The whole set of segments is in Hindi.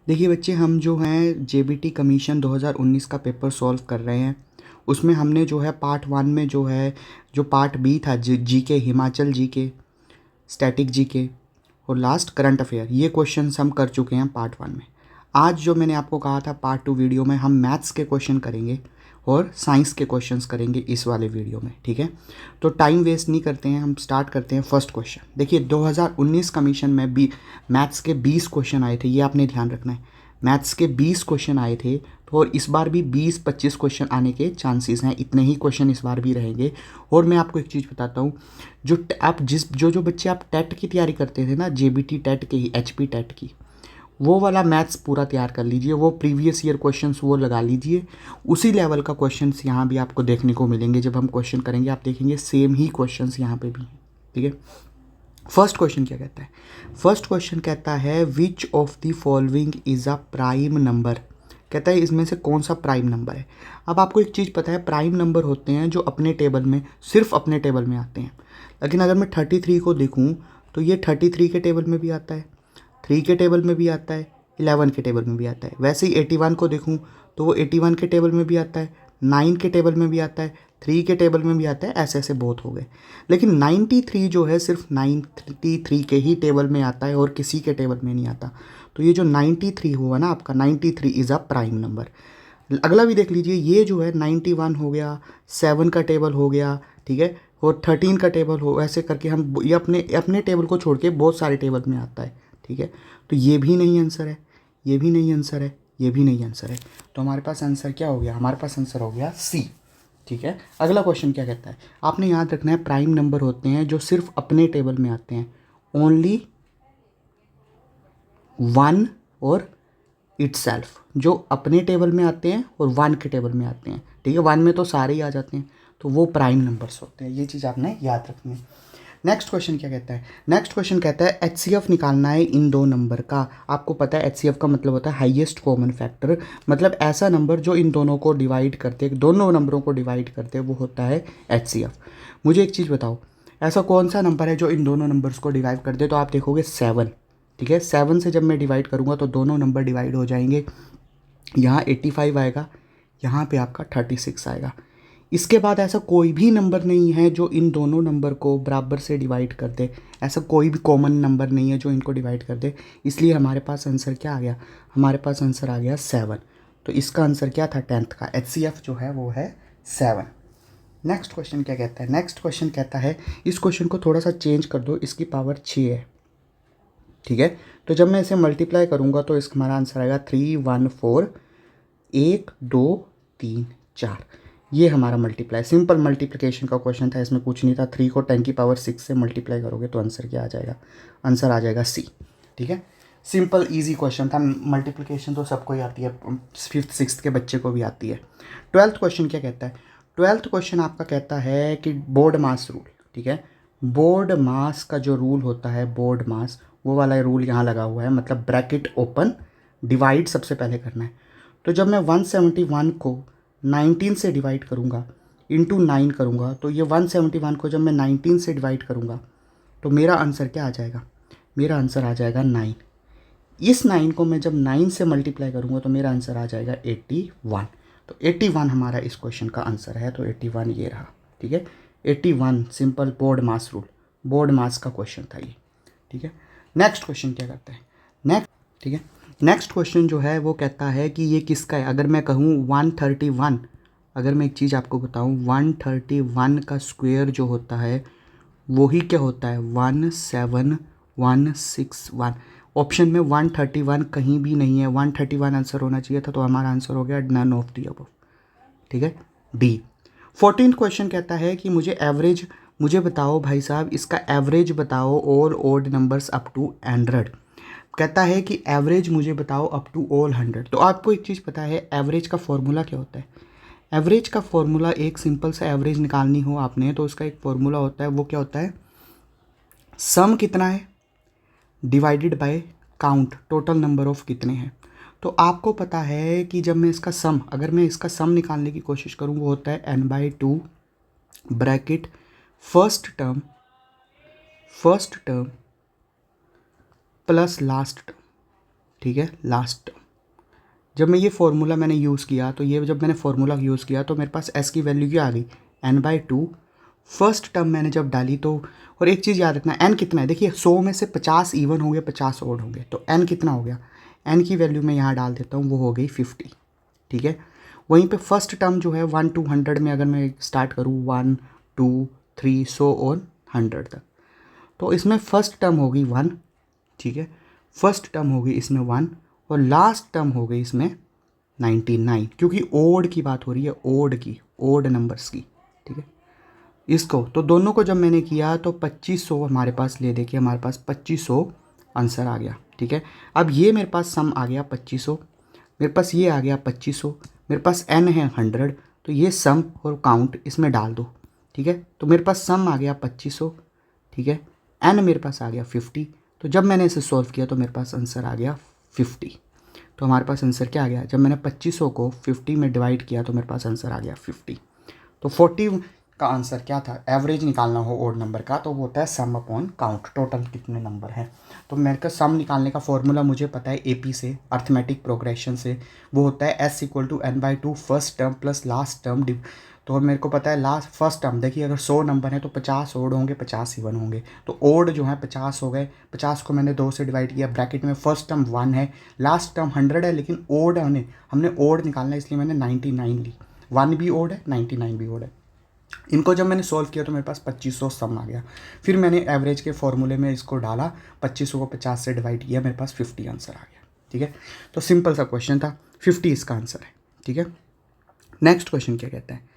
देखिए बच्चे, हम जो हैं जेबीटी कमीशन 2019 का पेपर सॉल्व कर रहे हैं। उसमें हमने जो है पार्ट 1 में जो है, जो पार्ट बी था GK, Himachal GK, static GK और लास्ट करंट अफेयर, ये क्वेश्चंस हम कर चुके हैं पार्ट 1 में। आज जो मैंने आपको कहा था पार्ट 2 वीडियो में हम मैथ्स के क्वेश्चन करेंगे और साइंस के क्वेश्चंस करेंगे इस वाले वीडियो में, ठीक है। तो टाइम वेस्ट नहीं करते हैं, हम स्टार्ट करते हैं फर्स्ट क्वेश्चन। देखिए 2019 कमीशन में भी मैथ्स के 20 क्वेश्चन आए थे, ये आपने ध्यान रखना है। मैथ्स के 20 क्वेश्चन आए थे, तो और इस बार भी 20-25 क्वेश्चन आने के चांसेस हैं, इतने ही क्वेश्चन इस बार भी रहेंगे। और मैं आपको एक चीज़ बताता हूँ, आप जो बच्चे आप टेट की तैयारी करते थे ना, जेबीटी टेट की ही, एचपी टेट की, वो वाला मैथ्स पूरा तैयार कर लीजिए, वो प्रीवियस ईयर क्वेश्चंस वो लगा लीजिए। उसी लेवल का क्वेश्चंस यहाँ भी आपको देखने को मिलेंगे। जब हम क्वेश्चन करेंगे आप देखेंगे सेम ही क्वेश्चंस यहाँ पे भी हैं, ठीक है। फर्स्ट क्वेश्चन क्या कहता है? फर्स्ट क्वेश्चन कहता है which of the following is a prime number. कहता है इसमें से कौन सा प्राइम नंबर है। अब आपको एक चीज़ पता है, प्राइम नंबर होते हैं जो अपने टेबल में, सिर्फ अपने टेबल में आते हैं। लेकिन अगर मैं 33 को देखूँ तो ये 33 के टेबल में भी आता है, 3 के टेबल में भी आता है, 11 के टेबल में भी आता है। वैसे ही 81 को देखूँ तो वो 81 के टेबल में भी आता है, 9 के टेबल में भी आता है, 3 के टेबल में भी आता है। ऐसे ऐसे बहुत हो गए। लेकिन 93 जो है सिर्फ 93 के ही टेबल में आता है और किसी के टेबल में नहीं आता। तो ये जो 93 हुआ ना आपका, 93 इज़ अ प्राइम नंबर। अगला भी देख लीजिए, ये जो है 91 हो गया, 7 का टेबल हो गया, ठीक है, और 13 का टेबल हो, ऐसे करके हम ये अपने अपने टेबल को छोड़ के बहुत सारे टेबल में आता है, ठीक है। तो ये भी नहीं आंसर है, ये भी नहीं आंसर है, ये भी नहीं आंसर है। तो हमारे पास आंसर क्या हो गया? हमारे पास आंसर हो गया सी, ठीक है। अगला क्वेश्चन क्या कहता है? आपने याद रखना है प्राइम नंबर होते हैं जो सिर्फ अपने टेबल में आते हैं, ओनली वन और इटसेल्फ, जो अपने टेबल में आते हैं और वन के टेबल में आते हैं, ठीक है। वन में तो सारे ही आ जाते हैं, तो वो प्राइम नंबर्स होते हैं। ये चीज़ आपने याद रखनी है। नेक्स्ट क्वेश्चन क्या कहता है? नेक्स्ट क्वेश्चन कहता है एचसीएफ निकालना है इन दो नंबर का। आपको पता है एचसीएफ का मतलब होता है हाईएस्ट कॉमन फैक्टर, मतलब ऐसा नंबर जो इन दोनों को डिवाइड करते, दोनों नंबरों को डिवाइड करते, वो होता है एचसीएफ। मुझे एक चीज़ बताओ, ऐसा कौन सा नंबर है जो इन दोनों नंबर्स को डिवाइड कर दे? तो आप देखोगे 7, ठीक है। 7 से जब मैं डिवाइड करूँगा तो दोनों नंबर डिवाइड हो जाएंगे। यहाँ 85 आएगा, यहाँ पे आपका 36 आएगा। इसके बाद ऐसा कोई भी नंबर नहीं है जो इन दोनों नंबर को बराबर से डिवाइड कर दे। ऐसा कोई भी कॉमन नंबर नहीं है जो इनको डिवाइड कर दे। इसलिए हमारे पास आंसर क्या आ गया? हमारे पास आंसर आ गया 7। तो इसका आंसर क्या था 10th का? एचसीएफ जो है वो है 7। नेक्स्ट क्वेश्चन क्या कहता है? नेक्स्ट क्वेश्चन कहता है, इस क्वेश्चन को थोड़ा सा चेंज कर दो, इसकी पावर 6 है, ठीक है। तो जब मैं इसे मल्टीप्लाई करूँगा तो इसका हमारा आंसर आएगा 3 1 4 1 2 3 4। ये हमारा मल्टीप्लाई, सिंपल मल्टीप्लिकेशन का क्वेश्चन था, इसमें कुछ नहीं था। 3 को 10 की पावर 6 से मल्टीप्लाई करोगे तो आंसर क्या आ जाएगा? आंसर आ जाएगा सी, ठीक है। सिंपल इजी क्वेश्चन था। मल्टीप्लिकेशन तो सबको ही आती है, 5th 6th के बच्चे को भी आती है। 12th क्वेश्चन क्या कहता है? 12th क्वेश्चन आपका कहता है कि बोर्ड मास रूल, ठीक है। बोर्ड मास का जो रूल होता है, बोर्ड मास, वो वाला रूल यहाँ लगा हुआ है, मतलब ब्रैकेट ओपन, डिवाइड सबसे पहले करना है। तो जब मैं 171 को 19 से डिवाइड करूँगा, इंटू 9 करूँगा, तो ये 171 को जब मैं 19 से डिवाइड करूँगा तो मेरा आंसर क्या आ जाएगा? मेरा आंसर आ जाएगा 9। इस 9 को मैं जब 9 से मल्टीप्लाई करूँगा तो मेरा आंसर आ जाएगा 81। तो 81 हमारा इस क्वेश्चन का आंसर है। तो 81 ये रहा, ठीक है। 81 सिंपल बोर्ड मास रूल, बोर्ड मास का क्वेश्चन था ये, ठीक है। नेक्स्ट क्वेश्चन क्या करता है? नेक्स्ट, ठीक है, नेक्स्ट क्वेश्चन जो है वो कहता है कि ये किसका है। अगर मैं कहूँ 131, अगर मैं एक चीज़ आपको बताऊँ, 131 का स्क्वायर जो होता है वही क्या होता है? 17161। ऑप्शन में 131 कहीं भी नहीं है, 131 आंसर होना चाहिए था, तो हमारा आंसर हो गया नन ऑफ दी अबव, ठीक है, डी। 14th क्वेश्चन कहता है कि मुझे एवरेज, मुझे बताओ भाई साहब, इसका एवरेज बताओ all odd numbers up to 100। कहता है कि एवरेज मुझे बताओ अप टू ऑल 100। तो आपको एक चीज़ पता है एवरेज का फॉर्मूला क्या होता है? एवरेज का फॉर्मूला, एक सिंपल सा एवरेज निकालनी हो आपने तो उसका एक फॉर्मूला होता है, वो क्या होता है? सम कितना है divided by count, total number of कितने हैं। तो आपको पता है कि जब मैं इसका सम, अगर मैं इसका सम निकालने की कोशिश करूँ, वो होता है n/2 bracket first term plus last term, ठीक है, लास्ट टर्म। जब मैं ये फार्मूला मैंने यूज़ किया तो ये जब मैंने फार्मूला यूज़ किया तो मेरे पास s की वैल्यू क्या आ गई, n/2। फर्स्ट टर्म मैंने जब डाली तो, और एक चीज़ याद रखना, n कितना है, देखिए 100 में से 50 इवन होंगे, 50 ओड होंगे, तो n कितना हो गया, n की वैल्यू मैं यहाँ डाल देता हूँ, वो हो गई 50। ठीक है, वहीं पे फर्स्ट टर्म जो है 1 to 100 में अगर मैं स्टार्ट करूँ 1 2 3 सो ऑन 100 तक, तो इसमें फर्स्ट टर्म होगी 1। ठीक है, फर्स्ट टर्म होगी इसमें 1 और लास्ट टर्म हो गई इसमें 99, क्योंकि ओड की बात हो रही है, ओड की, ओड नंबर्स की। ठीक है, इसको तो दोनों को जब मैंने किया तो 2500 हमारे पास ले, देखिए हमारे पास 2500 आंसर आ गया। ठीक है, अब ये मेरे पास सम आ गया 2500, मेरे पास ये आ गया 2500, मेरे पास n है 100, तो ये सम और काउंट इसमें डाल दो। ठीक है, तो मेरे पास सम आ गया 2500, ठीक है, n मेरे पास आ गया 50, तो जब मैंने इसे सॉल्व किया तो मेरे पास आंसर आ गया 50। तो हमारे पास आंसर क्या आ गया, जब मैंने 2500 को 50 में डिवाइड किया तो मेरे पास आंसर आ गया 50। तो 40 का आंसर क्या था, एवरेज निकालना हो ओड नंबर का तो वो होता है सम अपॉन काउंट, टोटल कितने नंबर हैं। तो मेरे को सम निकालने का फॉर्मूला मुझे पता है एपी से, अर्थमेटिक प्रोग्रेशन से, वो होता है s = n/2 first term plus last term. तो मेरे को पता है लास्ट फर्स्ट टर्म, देखिए अगर 100 नंबर है तो 50 ओड होंगे, 50 इवन होंगे, तो ओड जो है 50 हो गए, 50 को मैंने 2 से डिवाइड किया, ब्रैकेट में फर्स्ट टर्म 1 है, लास्ट टर्म 100 है, लेकिन ओड हमने ओड निकालना है इसलिए मैंने 99 ली, 1 भी ओड है 99 भी ओड है। इनको जब मैंने सॉल्व किया तो मेरे पास 2500 सम आ गया, फिर मैंने एवरेज के फॉर्मूले में इसको डाला, 2500 को 50 से डिवाइड किया, मेरे पास 50 आंसर आ गया। ठीक है, तो सिंपल सा क्वेश्चन था, 50 इसका आंसर है। ठीक है, नेक्स्ट क्वेश्चन क्या कहता है,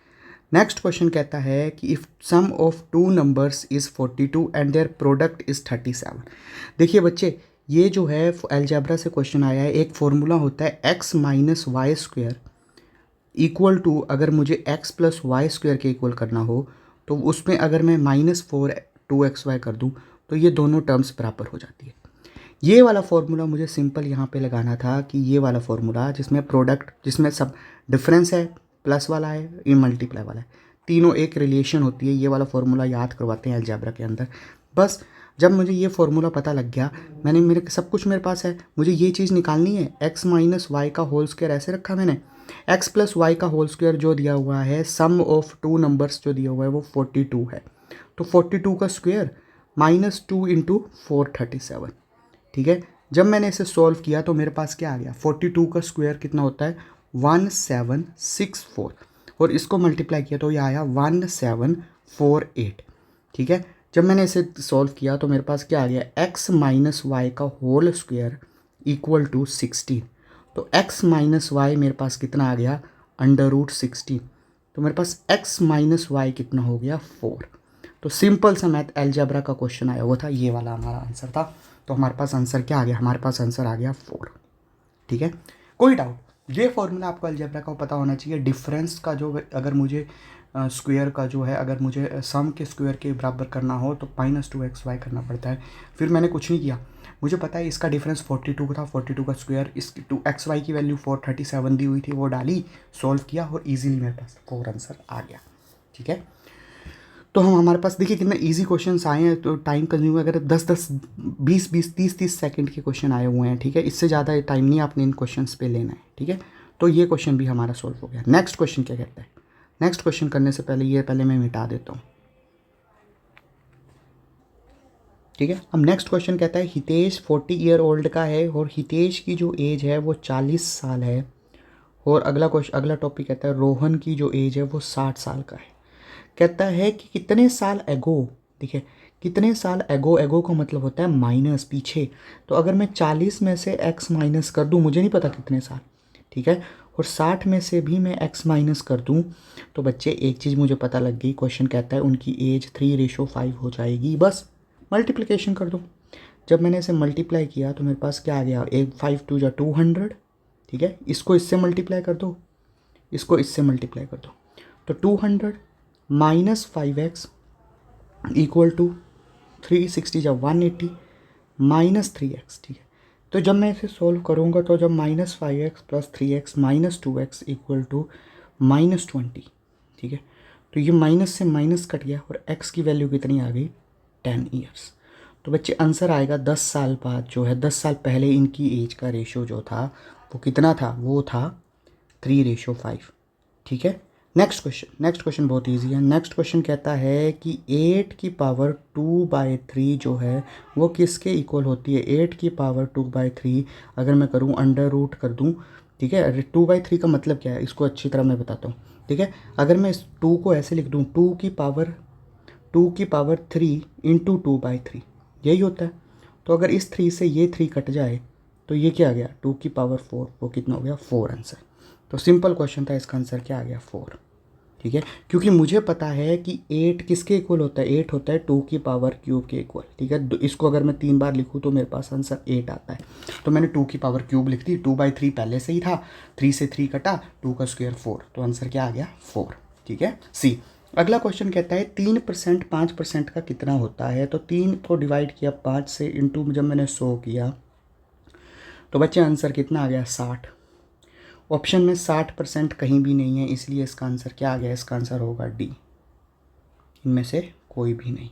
नेक्स्ट क्वेश्चन कहता है कि if sum of two numbers is 42 and their product is 37। देखिए बच्चे, ये जो है अलजेब्रा से क्वेश्चन आया है, एक फॉर्मूला होता है x - y² इक्वल टू, अगर मुझे x + y² के इक्वल करना हो तो उसमें अगर मैं -4 2xy कर दूं तो ये दोनों टर्म्स बराबर हो जाती है। ये वाला फॉर्मूला मुझे सिंपल यहाँ पे लगाना था कि ये वाला फॉर्मूला जिसमें प्रोडक्ट, जिसमें सब डिफरेंस है, प्लस वाला है, ये मल्टीप्लाई वाला है, तीनों एक रिलेशन होती है, ये वाला फॉर्मूला याद करवाते हैं अलजेब्रा के अंदर। बस जब मुझे ये फॉर्मूला पता लग गया, मैंने मेरे सब कुछ मेरे पास है, मुझे ये चीज़ निकालनी है, x - y का होल स्क्वायर ऐसे रखा मैंने, x + y का होल स्क्वायर जो दिया हुआ है, सम ऑफ टू नंबर्स जो दिया हुआ है वो 42 है, तो 42 का स्क्वायर -2 × 437। ठीक है, जब मैंने इसे सॉल्व किया तो मेरे पास क्या आ गया, 42 का स्क्वायर कितना होता है 1764, और इसको मल्टीप्लाई किया तो ये आया 1748। ठीक है, जब मैंने इसे सॉल्व किया तो मेरे पास क्या आ गया, x - y का होल स्क्वायर इक्वल टू 16, तो x - y मेरे पास कितना आ गया, √16, तो मेरे पास x - y कितना हो गया 4। तो सिंपल सा मैथ अलजेब्रा का क्वेश्चन आया हुआ था, ये वाला हमारा आंसर था। तो हमारे पास आंसर क्या आ गया, हमारे पास आंसर आ गया 4। ठीक है, कोई डाउट, ये फॉर्मूला आपको अलजेब्रा का पता होना चाहिए, डिफरेंस का जो, अगर मुझे स्क्वायर का जो है, अगर मुझे सम के स्क्वायर के बराबर करना हो तो -2xy करना पड़ता है। फिर मैंने कुछ नहीं किया, मुझे पता है इसका डिफरेंस 42 था, 42 का स्क्वायर, इस 2xy की वैल्यू 437 दी हुई थी, वो डाली, सॉल्व किया और इजीली मेरे पास 4 आंसर आ गया। ठीक है, तो हम हमारे पास देखिए कितने इजी क्वेश्चंस आए हैं, तो टाइम कंज्यूम अगर 10-10 20-20 30-30 सेकंड के क्वेश्चन आए हुए हैं। ठीक है, इससे ज़्यादा टाइम नहीं आपने इन क्वेश्चंस पे लेना है। ठीक है, तो ये क्वेश्चन भी हमारा सॉल्व हो गया। नेक्स्ट क्वेश्चन क्या कहता है, नेक्स्ट क्वेश्चन करने से पहले ये पहले मैं मिटा देता हूँ। ठीक है, अब नेक्स्ट क्वेश्चन कहता है हितेश 40 ईयर ओल्ड का है और हितेश की जो एज है वो 40 साल है, और अगला टॉपिक कहता है रोहन की जो एज है वो 60 साल का है। कहता है कि कितने साल एगो, देखिए कितने साल एगो, एगो का मतलब होता है माइनस, पीछे, तो अगर मैं 40 में से x माइनस कर दूं, मुझे नहीं पता कितने साल, ठीक है, और 60 में से भी मैं x माइनस कर दूं, तो बच्चे एक चीज़ मुझे पता लग गई, क्वेश्चन कहता है उनकी एज 3:5 हो जाएगी, बस मल्टीप्लिकेशन कर दो। जब मैंने इसे मल्टीप्लाई किया तो मेरे पास क्या आ गया, 5 2 = 200, ठीक है, इसको इससे मल्टीप्लाई कर दो, इसको इससे मल्टीप्लाई कर दो, तो 200 - 5x इक्वल टू 360 = 180 -3x। ठीक है, तो जब मैं इसे सॉल्व करूँगा तो जब -5x + 3x - 2x equal to -20, ठीक है, तो ये माइनस से माइनस कट गया और x की वैल्यू कितनी आ गई, 10 ईयर्स। तो तो बच्चे आंसर आएगा 10 साल बाद जो है, 10 साल पहले इनकी एज का रेशो जो था वो कितना था, वो था 3:5। ठीक है। नेक्स्ट क्वेश्चन बहुत इजी है। नेक्स्ट क्वेश्चन कहता है कि 8/2/3 जो है वो किसके इक्वल होती है। 8/2/3 अगर मैं करूँ अंडर रूट कर दूँ, ठीक है। 2/3 का मतलब क्या है इसको अच्छी तरह मैं बताता हूँ, ठीक है। अगर मैं इस 2 को ऐसे लिख दूँ, 2 की पावर 3 × 2/3 यही होता है। तो अगर इस 3 से ये 3 कट जाए तो ये क्या आ गया, 2 की पावर 4, वो कितना हो गया 4 आंसर। तो सिंपल क्वेश्चन था, इसका आंसर क्या आ गया 4। ठीक है, क्योंकि मुझे पता है कि 8 किसके इक्वल होता है, 8 होता है 2 की पावर क्यूब के इक्वल। ठीक है, इसको अगर मैं 3 बार लिखूँ तो मेरे पास आंसर 8 आता है। तो मैंने 2 की पावर क्यूब लिख दी, 2/3 पहले से ही था, 3 से 3 कटा, 2 का स्क्वायर 4, तो आंसर क्या आ गया 4। ठीक है। सी अगला क्वेश्चन कहता है 3% 5% का कितना होता है। तो 3 को डिवाइड किया 5 से, इंटू जब मैंने 100 किया तो बच्चे आंसर कितना आ गया 60। ऑप्शन में 60% कहीं भी नहीं है, इसलिए इसका आंसर क्या आ गया, इसका आंसर होगा डी, इनमें से कोई भी नहीं।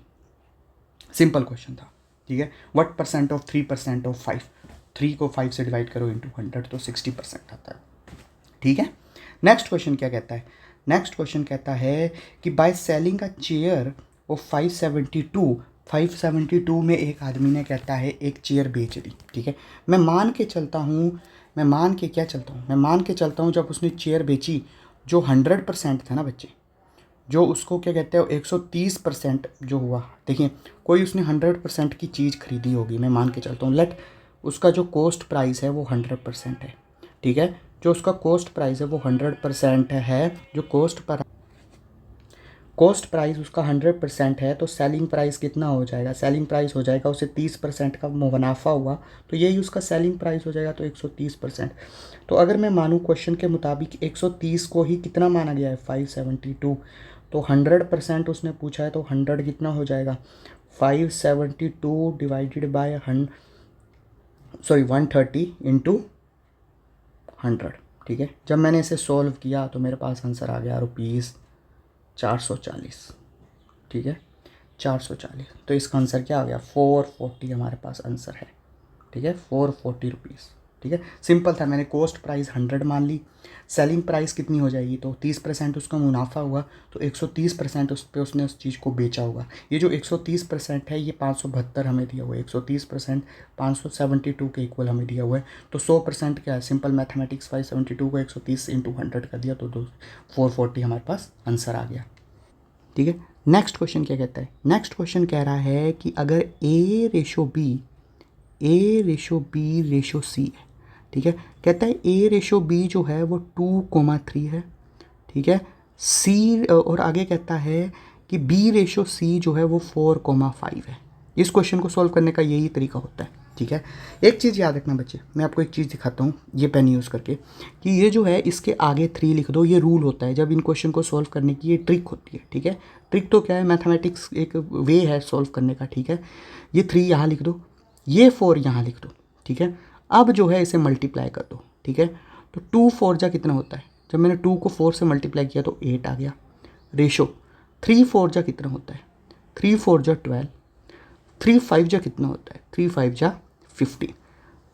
सिंपल क्वेश्चन था। ठीक है। व्हाट परसेंट ऑफ 3% ऑफ 5, 3 को 5 से डिवाइड करो इंटू 100 तो 60% आता है। ठीक है। नेक्स्ट क्वेश्चन क्या कहता है, नेक्स्ट क्वेश्चन कहता है कि by selling a chair of 572 में एक आदमी ने कहता है एक चेयर बेच दी। ठीक है, मैं मान के चलता हूँ, मैं मान के चलता हूँ जब उसने चेयर बेची जो 100% था ना बच्चे, जो उसको क्या कहते हैं 130% जो हुआ। देखिए कोई उसने 100% की चीज़ खरीदी होगी, मैं मान के चलता हूँ, लेट उसका जो कॉस्ट प्राइस है वो 100% है। ठीक है, जो उसका कॉस्ट प्राइस है वो 100% है, जो कॉस्ट प्राइस उसका 100% है, तो सेलिंग प्राइस कितना हो जाएगा, सेलिंग प्राइस हो जाएगा, उसे 30% का मुनाफा हुआ तो यही उसका सेलिंग प्राइस हो जाएगा, तो 130%। तो अगर मैं मानूँ क्वेश्चन के मुताबिक 130 को ही कितना माना गया है 572, तो 100% उसने पूछा है, तो 100 कितना हो जाएगा 572 डिवाइडेड बाय 130 इंटू 100। ठीक है, जब मैंने इसे सॉल्व किया तो मेरे पास आंसर आ गया ₹440। ठीक है, 440, तो इसका आंसर क्या आ गया 440 हमारे पास आंसर है। ठीक है, 440 रुपीज़। ठीक है, सिंपल था, मैंने कॉस्ट प्राइस 100 मान ली, सेलिंग प्राइस कितनी हो जाएगी, तो 30% उसका मुनाफा हुआ, तो 130% उस पर उसने उस चीज़ को बेचा होगा। ये जो 130% है ये 572 हमें दिया हुआ है, 130% 572 के इक्वल हमें दिया हुआ है। तो 100% क्या है, सिंपल मैथमेटिक्स, 572 को 130 इंटू 100 कर दिया तो 440 हमारे पास आंसर आ गया। ठीक है, नेक्स्ट क्वेश्चन क्या कहता है, नेक्स्ट क्वेश्चन कह रहा है कि अगर A/B/C है। ठीक है, कहता है A/B जो है वो 2,3 है। ठीक है, C और आगे कहता है कि B/C जो है वो 4,5 है। इस क्वेश्चन को सॉल्व करने का यही तरीका होता है। ठीक है, एक चीज़ याद रखना बच्चे, मैं आपको एक चीज़ दिखाता हूँ ये पेन यूज़ करके, कि ये जो है इसके आगे 3 लिख दो, ये रूल होता है जब इन क्वेश्चन को सॉल्व करने की, ये ट्रिक होती है। ठीक है, ट्रिक तो क्या है, मैथमेटिक्स एक वे है सॉल्व करने का। ठीक है, ये 3 यहाँ लिख दो, ये 4 यहाँ लिख दो। ठीक है, अब जो है इसे मल्टीप्लाई कर दो। ठीक है, तो 2 4 जा कितना होता है, जब मैंने 2 को 4 से मल्टीप्लाई किया तो 8 आ गया। रेशो 3 4 जा कितना होता है, 3 4 जा 12, 3 5 जा कितना होता है, 3 5 जा 15।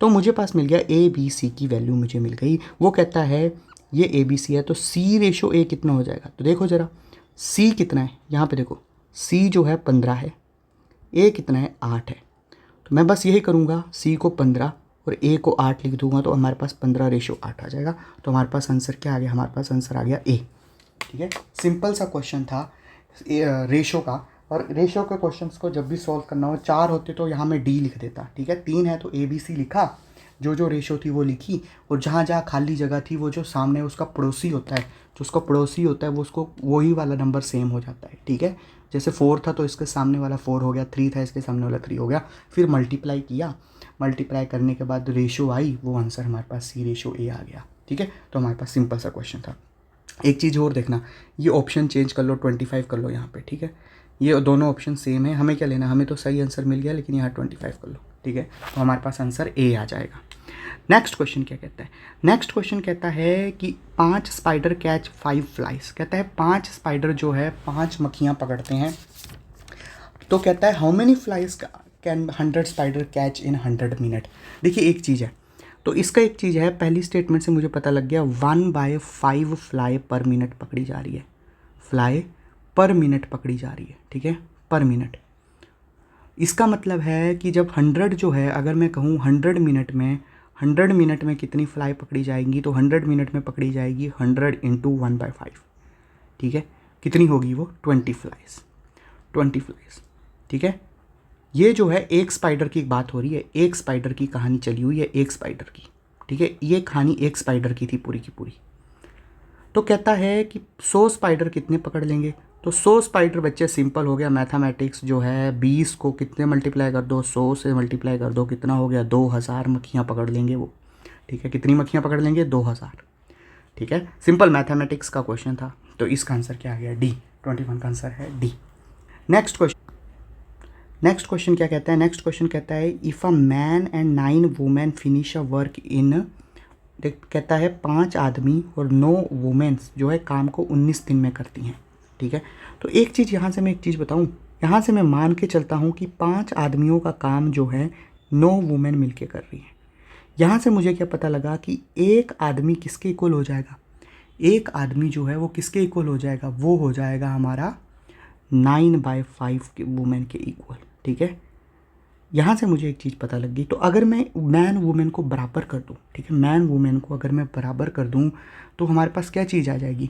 तो मुझे पास मिल गया ABC की वैल्यू मुझे मिल गई। वो कहता है ये ABC है, तो C/A कितना हो जाएगा, तो देखो ज़रा C कितना है, यहाँ पे देखो C जो है 15 है, A कितना है 8 है। तो मैं बस यही करूँगा, C को 15 और A को 8 लिख दूंगा, तो हमारे पास 15/8 आ जाएगा। तो हमारे पास आंसर क्या आ गया, हमारे पास आंसर आ गया A। ठीक है, सिंपल सा क्वेश्चन था रेशो का। और रेशो के क्वेश्चंस को जब भी सॉल्व करना हो, 4 होते तो यहाँ मैं D लिख देता। ठीक है, 3 है तो ABC लिखा, जो रेशो थी वो लिखी, और जहाँ जहाँ खाली जगह थी वो जो सामने उसका पड़ोसी होता है, जो उसका पड़ोसी होता है वो उसको वही वाला नंबर सेम हो जाता है। ठीक है, जैसे 4 था तो इसके सामने वाला 4 हो गया, 3 था इसके सामने वाला 3 हो गया, फिर मल्टीप्लाई किया, मल्टीप्लाई करने के बाद रेशो आई, वो आंसर हमारे पास C/A आ गया। ठीक है, तो हमारे पास सिंपल सा क्वेश्चन था। एक चीज़ और देखना, ये ऑप्शन चेंज कर लो, 25 कर लो यहाँ पे। ठीक है, ये दोनों ऑप्शन सेम है, हमें क्या लेना, हमें तो सही आंसर मिल गया, लेकिन यहाँ 25 कर लो। ठीक है, तो हमारे पास आंसर A आ जाएगा। नेक्स्ट क्वेश्चन क्या कहता है, नेक्स्ट क्वेश्चन कहता है कि 5 स्पाइडर कैच 5 फ्लाइज। कहता है 5 स्पाइडर जो है 5 मक्खियाँ पकड़ते हैं, तो कहता है how many flies can 100 spider catch in 100 minute. देखिए एक चीज़ है, तो इसका एक चीज़ है, पहली स्टेटमेंट से मुझे पता लग गया 1/5 फ्लाई पर मिनट पकड़ी जा रही है, फ्लाई पर मिनट पकड़ी जा रही है, ठीक है, पर मिनट। इसका मतलब है कि जब 100 जो है, अगर मैं कहूँ 100 मिनट में कितनी फ्लाई पकड़ी जाएंगी, तो 100 मिनट में पकड़ी जाएगी 100 × 1/5, ठीक है, कितनी होगी वो 20 फ्लाइज, ठीक है। ये जो है एक स्पाइडर की बात हो रही है, एक स्पाइडर की कहानी चली हुई है, एक स्पाइडर की, ठीक है, ये कहानी एक स्पाइडर की थी पूरी की पूरी। तो कहता है कि 100 स्पाइडर कितने पकड़ लेंगे, तो 100 स्पाइडर बच्चे सिंपल हो गया, मैथमेटिक्स जो है 20 को कितने मल्टीप्लाई कर दो, 100 से मल्टीप्लाई कर दो, कितना हो गया 2000 मक्खियाँ पकड़ लेंगे वो, ठीक है, कितनी मक्खियाँ पकड़ लेंगे 2000, ठीक है, सिंपल मैथमेटिक्स का क्वेश्चन था। तो इसका आंसर क्या आ गया डी, 21 का आंसर है डी। नेक्स्ट क्वेश्चन क्या कहता है, नेक्स्ट क्वेश्चन कहता है if a man and 9 women finish a work in, कहता है 5 आदमी और 9 वुमेन्स जो है काम को 19 दिन में करती हैं, ठीक है। तो एक चीज़ यहाँ से मैं एक चीज़ बताऊँ, यहाँ से मैं मान के चलता हूँ कि 5 आदमियों का काम जो है 9 वुमेन मिलके कर रही हैं। यहाँ से मुझे क्या पता लगा कि एक आदमी किसके इक्वल हो जाएगा, एक आदमी जो है वो किसके इक्वल हो जाएगा, वो हो जाएगा हमारा 9/5 के वुमेन के इक्वल, ठीक है। यहाँ से मुझे एक चीज़ पता लग गई, तो अगर मैं मैन वुमेन को बराबर कर दूँ, ठीक है, मैन वुमेन को अगर मैं बराबर कर दूँ तो हमारे पास क्या चीज़ आ जाएगी,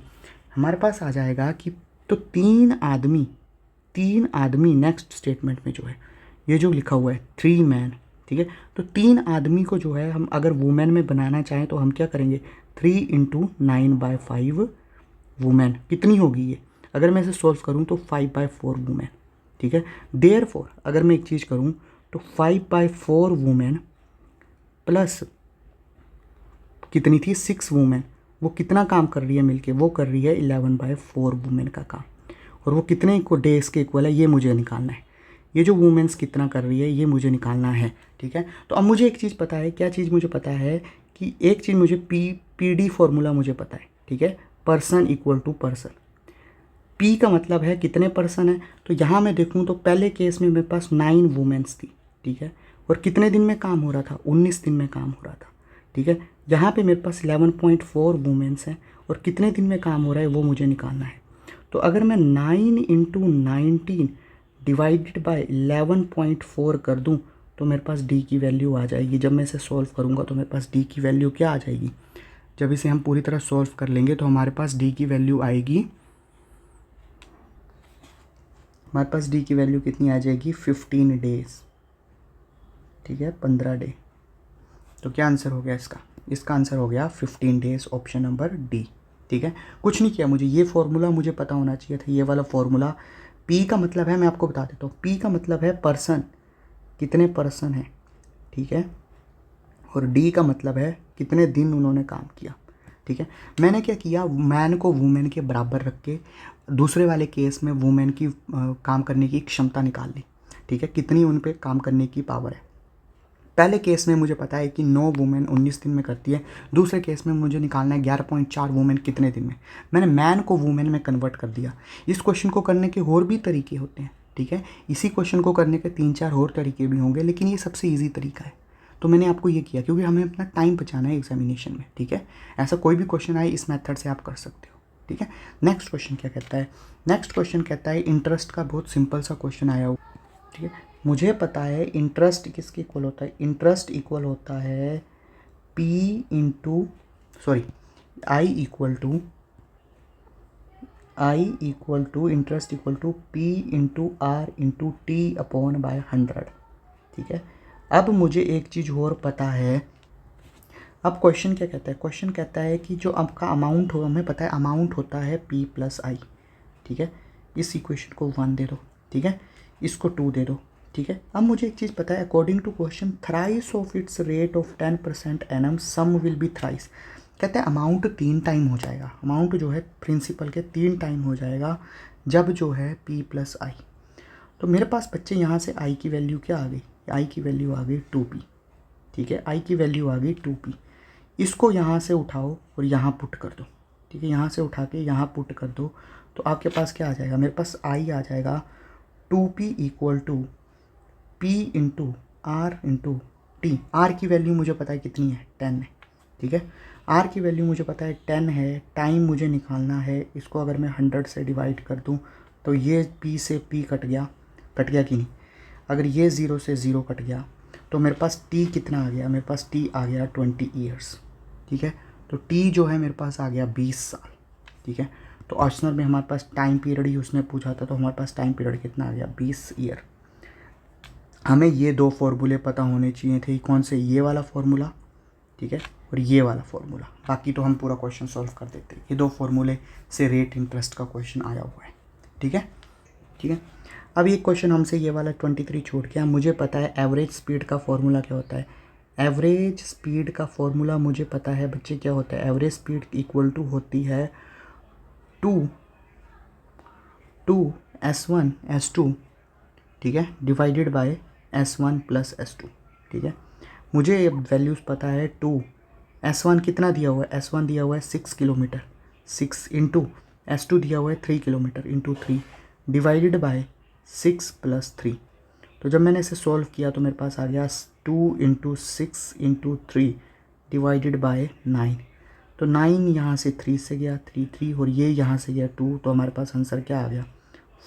हमारे पास आ जाएगा कि तो 3 आदमी नेक्स्ट स्टेटमेंट में जो है ये जो लिखा हुआ है 3 मैन, ठीक है, तो 3 आदमी को जो है हम अगर वुमेन में बनाना चाहें तो हम क्या करेंगे 3 × 9/5 वुमेन, कितनी होगी ये, अगर मैं इसे सॉल्व करूँ तो 5/4 वुमेन, ठीक है। देयरफॉर अगर मैं एक चीज़ करूँ तो 5/4 वुमेन प्लस कितनी थी 6 वुमेन, वो कितना काम कर रही है मिलके, वो कर रही है 11/4 वुमेन का काम, और वो कितने को डेज के इक्वल है ये मुझे निकालना है, ये जो वुमेन्स कितना कर रही है ये मुझे निकालना है, ठीक है। तो अब मुझे एक चीज़ पता है, क्या चीज़ मुझे पता है कि एक चीज़ मुझे PD फॉर्मूला मुझे पता है, ठीक है, person equal to person, P का मतलब है कितने पर्सन है, तो यहाँ मैं देखूँ तो पहले केस में मेरे पास 9 वुमेन्स थी, ठीक है, और कितने दिन में काम हो रहा था 19 दिन में काम हो रहा था, ठीक है। यहाँ पे मेरे पास 11.4 वुमेन्स हैं और कितने दिन में काम हो रहा है वो मुझे निकालना है। तो अगर मैं 9 × 19 डिवाइडेड बाय 11.4 कर दूँ तो मेरे पास D की वैल्यू आ जाएगी। जब मैं इसे सॉल्व करूँगा तो मेरे पास D की वैल्यू क्या आ जाएगी, जब इसे हम पूरी तरह सॉल्व कर लेंगे तो हमारे पास D की वैल्यू आएगी, हमारे पास D की वैल्यू कितनी आ जाएगी 15 डेज, ठीक है, 15 डे। तो क्या आंसर हो गया इसका, इसका आंसर हो गया 15 डेज, ऑप्शन नंबर डी, ठीक है। कुछ नहीं किया, मुझे ये फॉर्मूला मुझे पता होना चाहिए था, ये वाला फॉर्मूला। P का मतलब है, मैं आपको बता देता हूँ, P का मतलब है पर्सन, कितने पर्सन है, ठीक है, और D का मतलब है कितने दिन उन्होंने काम किया, ठीक है। मैंने क्या किया, मैन को वुमेन के बराबर रख के दूसरे वाले केस में वुमेन की काम करने की क्षमता निकाल ली, ठीक है, कितनी उन पे काम करने की पावर है। पहले केस में मुझे पता है कि 9 वुमेन 19 दिन में करती है, दूसरे केस में मुझे निकालना है 11.4 वुमेन कितने दिन में। मैंने मैन को वुमेन में कन्वर्ट कर दिया। इस क्वेश्चन को करने के और भी तरीके होते हैं, ठीक है, इसी क्वेश्चन को करने के 3-4 और तरीके भी होंगे, लेकिन ये सबसे ईजी तरीका है। तो मैंने आपको ये किया क्योंकि हमें अपना टाइम बचाना है एग्जामिनेशन में, ठीक है। ऐसा कोई भी क्वेश्चन आए इस मेथड से आप कर सकते हो, ठीक है। नेक्स्ट क्वेश्चन क्या कहता है, नेक्स्ट क्वेश्चन कहता है इंटरेस्ट का, बहुत सिंपल सा क्वेश्चन आया हो, ठीक है। मुझे पता है इंटरेस्ट किसके इक्वल होता है, इंटरेस्ट इक्वल होता है I equal to interest equal to P/R/T/100, ठीक है। अब मुझे एक चीज़ और पता है, अब क्वेश्चन क्या कहता है, क्वेश्चन कहता है कि जो आपका अमाउंट होगा, हमें पता है अमाउंट होता है P+I, ठीक है। इस इक्वेशन को 1 दे दो, ठीक है, इसको 2 दे दो, ठीक है। अब मुझे एक चीज़ पता है, according to question thrice of its rate of 10% एनम सम विल बी थ्राइस, कहते हैं अमाउंट 3 टाइम हो जाएगा, अमाउंट जो है प्रिंसिपल के 3 टाइम हो जाएगा जब जो है P+I। तो मेरे पास बच्चे यहाँ से I की वैल्यू क्या आ गई, I की वैल्यू आ गई 2P, ठीक है, I की वैल्यू आ गई 2P। इसको यहाँ से उठाओ और यहाँ पुट कर दो, ठीक है, यहाँ से उठा के यहाँ पुट कर दो तो आपके पास क्या आ जाएगा, मेरे पास I आ जाएगा 2P equal to P into R into T. R की वैल्यू मुझे पता है कितनी है, 10 है, ठीक है। आर की वैल्यू मुझे पता है 10 है, टाइम मुझे निकालना है। इसको अगर मैं 100 से डिवाइड कर दूँ तो ये P से P कट गया कि नहीं। अगर ये 0 से 0 कट गया तो मेरे पास T कितना आ गया, मेरे पास T आ गया 20 ईयर्स, ठीक है। तो T जो है मेरे पास आ गया 20 साल, ठीक है। तो ऑप्शनल में हमारे पास टाइम पीरियड ही उसने पूछा था, तो हमारे पास टाइम पीरियड कितना आ गया, 20 ईयर। हमें ये दो फॉर्मूले पता होने चाहिए थे, कौन से, ये वाला फॉर्मूला, ठीक है, और ये वाला फॉर्मूला। बाकी तो हम पूरा क्वेश्चन सॉल्व कर देते। ये दो फॉर्मूले से रेट इंटरेस्ट का क्वेश्चन आया हुआ है, ठीक है, ठीक है। अब ये क्वेश्चन हमसे ये वाला 23 छूट गया। मुझे पता है एवरेज स्पीड का फॉर्मूला क्या होता है। एवरेज स्पीड का फॉर्मूला मुझे पता है बच्चे, क्या होता है। एवरेज स्पीड इक्वल टू होती है 2S1S2, ठीक है, divided by S1 plus S2, ठीक है। मुझे वैल्यूज़ पता है 2S1 कितना दिया हुआ है, S1 दिया हुआ है 6 किलोमीटर, 6 इंटू S2 दिया हुआ है 3 kilometre into 3 divided by 6 plus 3। तो जब मैंने इसे सॉल्व किया तो मेरे पास आ गया 2 इंटू 6 इंटू 3 डिवाइडेड बाय 9। तो 9 यहाँ से 3 से गया, 3 और ये यहाँ से गया 2, तो हमारे पास आंसर क्या आ गया,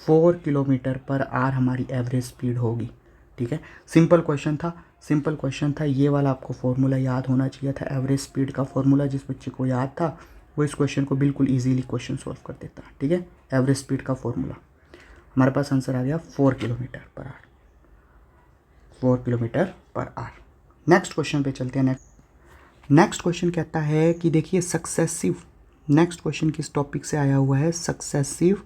4 किलोमीटर पर आवर हमारी एवरेज स्पीड होगी, ठीक है। सिंपल क्वेश्चन था। ये वाला आपको फॉर्मूला याद होना चाहिए था, एवरेज स्पीड का फॉर्मूला। जिस बच्चे को याद था वो इस क्वेश्चन को बिल्कुल इजीली क्वेश्चन सॉल्व कर देता, ठीक है। एवरेज स्पीड का फॉर्मूला हमारे पास आंसर आ गया 4 kilometre per hour, 4 kilometre per hour. Next question पे चलते हैं। नेक्स्ट क्वेश्चन कहता है कि देखिए सक्सेसिव, नेक्स्ट क्वेश्चन किस टॉपिक से आया हुआ है, सक्सेसिव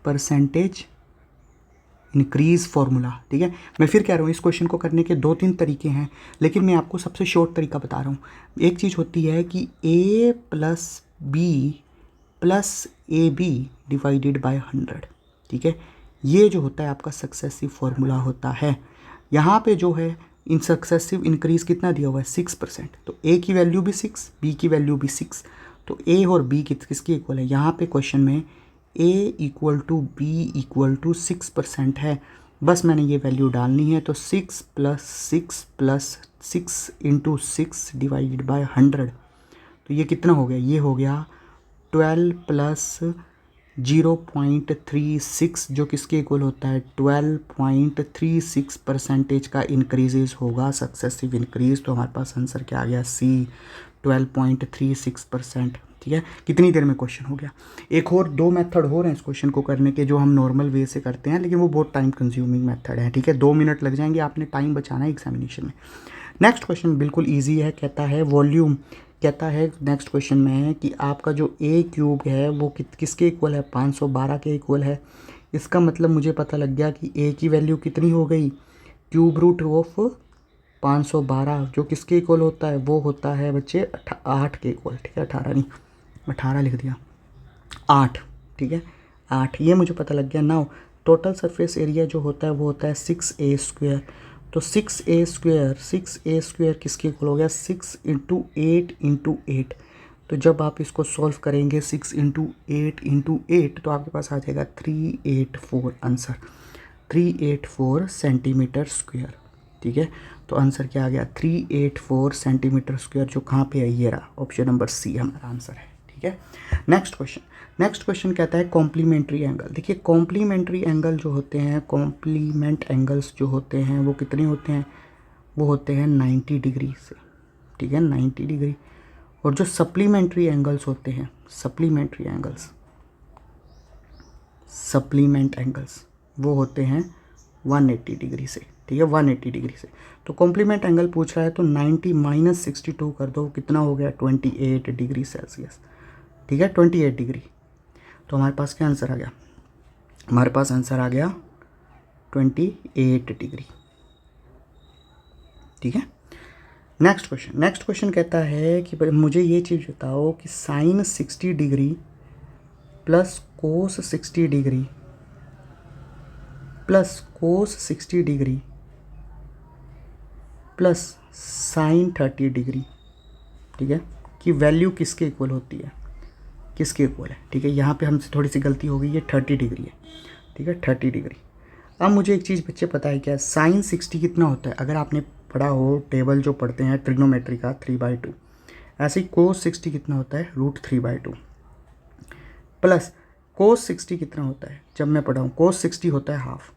परसेंटेज इंक्रीज फॉर्मूला, ठीक है। मैं फिर कह रहा हूँ इस क्वेश्चन को करने के 2-3 तरीके हैं, लेकिन मैं आपको सबसे शॉर्ट तरीका बता रहा हूँ। एक चीज़ होती है कि A plus B plus AB divided by 100, ठीक है। ये जो होता है आपका सक्सेसिव फॉर्मूला होता है। यहाँ पे जो है इन सक्सेसिव इंक्रीज कितना दिया हुआ है, 6%। तो A की वैल्यू भी 6, B की वैल्यू भी 6, तो A और B किसकी इक्वल है। यहाँ पे क्वेश्चन में A equal to B equal to 6% है, बस मैंने ये वैल्यू डालनी है। तो 6 प्लस 6 इंटू 6 डिवाइडेड बाय 100, तो ये कितना हो गया, ये हो गया 12 प्लस 0.36, जो किसके इक्वल होता है 12.36% का इंक्रीजेज होगा, सक्सेसिव इंक्रीज। तो हमारे पास आंसर क्या आ गया, C 12.36%, ठीक है। कितनी देर में क्वेश्चन हो गया। एक और 2 मेथड हो रहे हैं इस क्वेश्चन को करने के, जो हम नॉर्मल वे से करते हैं, लेकिन वो बहुत टाइम कंज्यूमिंग मेथड है, ठीक है। 2 मिनट लग जाएंगे, आपने टाइम बचाना है एग्जामिनेशन में। नेक्स्ट क्वेश्चन बिल्कुल ईजी है, कहता है वॉल्यूम, कहता है नेक्स्ट क्वेश्चन में है कि आपका जो A क्यूब है वो किसके इक्वल है, 512 के इक्वल है। इसका मतलब मुझे पता लग गया कि A की वैल्यू कितनी हो गई, क्यूब रूट ऑफ 512, जो किसके इक्वल होता है, वो होता है बच्चे 8 के इक्वल, ठीक है। 18 नहीं, 18 लिख दिया, 8, ठीक है, 8, ये मुझे पता लग गया। नाउ टोटल सरफेस एरिया जो होता है वो होता है 6A²। तो 6A² किसके इक्वल हो गया, 6 इंटू 8 इंटू 8। तो जब आप इसको सॉल्व करेंगे 6 इंटू 8 तो आपके पास आ जाएगा 384 आंसर, 384 सेंटीमीटर स्क्वायर, ठीक है। तो आंसर क्या आ गया, 384 सेंटीमीटर स्क्वायर, जो कहाँ पे है, ये रहा, ऑप्शन नंबर C हमारा आंसर है, ठीक है। नेक्स्ट क्वेश्चन कहता है कॉम्प्लीमेंट्री एंगल। देखिए कॉम्प्लीमेंट्री एंगल जो होते हैं, कॉम्प्लीमेंट एंगल्स जो होते हैं वो कितने होते हैं, वो होते हैं 90 डिग्री से, ठीक है, 90 डिग्री। और जो सप्लीमेंट्री एंगल्स होते हैं, सप्लीमेंट एंगल्स वो होते हैं 180 डिग्री से, ठीक है, 180 डिग्री से। तो कॉम्प्लीमेंट एंगल पूछ रहा है, तो 90 माइनस 62 कर दो, कितना हो गया, 28 डिग्री सेल्सियस, ठीक है, 28 डिग्री। तो हमारे पास क्या आंसर आ गया, हमारे पास आंसर आ गया 28 डिग्री, ठीक है। नेक्स्ट क्वेश्चन कहता है कि मुझे ये चीज़ बताओ कि sine 60 degree plus cos 60 degree plus cos 60 degree plus sine 30 degree, ठीक है, कि वैल्यू किसके इक्वल होती है। किसके इक्वल है, ठीक है। यहाँ पे हमसे थोड़ी सी गलती हो गई, ये 30 डिग्री है, ठीक है, 30 डिग्री। अब मुझे एक चीज़ बच्चे पता है क्या, साइन 60 कितना होता है, अगर आपने पढ़ा हो टेबल जो पढ़ते हैं ट्रिग्नोमेट्री का 3/2, ऐसे ही कोस 60 कितना होता है, √3/2 प्लस कोस 60 कितना होता है, जब मैं पढ़ा हूँ कोस 60 होता है हाफ,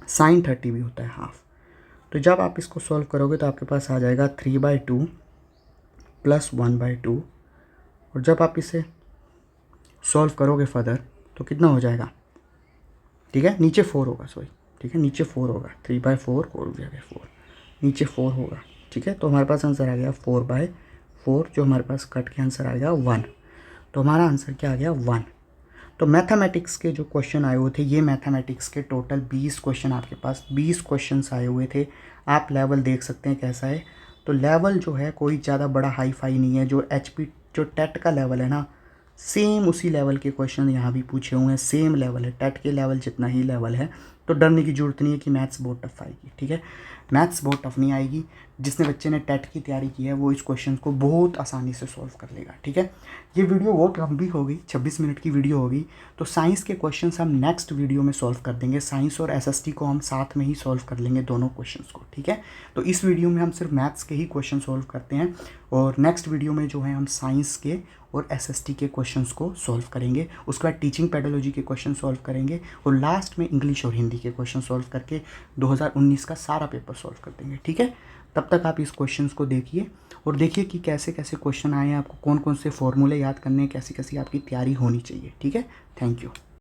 साइन 30 भी होता है हाफ। तो जब आप इसको सॉल्व करोगे तो आपके पास आ जाएगा 3/2 प्लस 1/2, और जब आप इसे सॉल्व करोगे फर्दर तो कितना हो जाएगा, ठीक है, नीचे 4 होगा, सॉरी, ठीक है, नीचे 4 होगा, 3/4 और भी आ गया 4, नीचे 4 होगा, ठीक है। तो हमारे पास आंसर आ गया 4/4, जो हमारे पास कट के आंसर आएगा 1। तो हमारा आंसर क्या आ गया, 1। तो मैथमेटिक्स के जो क्वेश्चन आए हुए थे, ये मैथमेटिक्स के टोटल 20 क्वेश्चन आपके पास 20 क्वेश्चंस आए हुए थे। आप लेवल देख सकते हैं कैसा है। तो लेवल जो है कोई ज़्यादा बड़ा हाई फाई नहीं है, जो एचपी जो टेट का लेवल है ना, सेम उसी लेवल के क्वेश्चन यहाँ भी पूछे हुए हैं, सेम लेवल है, टेट के लेवल जितना ही लेवल है। तो डरने की ज़रूरत नहीं है कि मैथ्स बहुत टफ आएगी, ठीक है, मैथ्स बहुत टफ नहीं आएगी। जिसने बच्चे ने टेट की तैयारी की है वो इस क्वेश्चन को बहुत आसानी से सॉल्व कर लेगा, ठीक है। ये वीडियो बहुत लंबी हो गई, 26 मिनट की वीडियो होगी। तो साइंस के क्वेश्चंस हम नेक्स्ट वीडियो में सॉल्व कर देंगे, साइंस और एसएसटी को हम साथ में ही सॉल्व कर लेंगे, दोनों क्वेश्चंस को, ठीक है। तो इस वीडियो में हम सिर्फ मैथ्स के ही क्वेश्चन सॉल्व करते हैं, और नेक्स्ट वीडियो में जो है हम साइंस के और एसएसटी के क्वेश्चंस को सॉल्व करेंगे। उसके बाद टीचिंग पेडोलॉजी के क्वेश्चन सॉल्व करेंगे, और लास्ट में इंग्लिश और हिंदी के क्वेश्चन सॉल्व करके 2019 का सारा पेपर सॉल्व कर देंगे, ठीक है। तब तक आप इस क्वेश्चंस को देखिए और देखिए कि कैसे कैसे क्वेश्चन आए हैं, आपको कौन कौन से फॉर्मूले याद करने हैं, कैसी कैसी आपकी तैयारी होनी चाहिए, ठीक है। Thank you.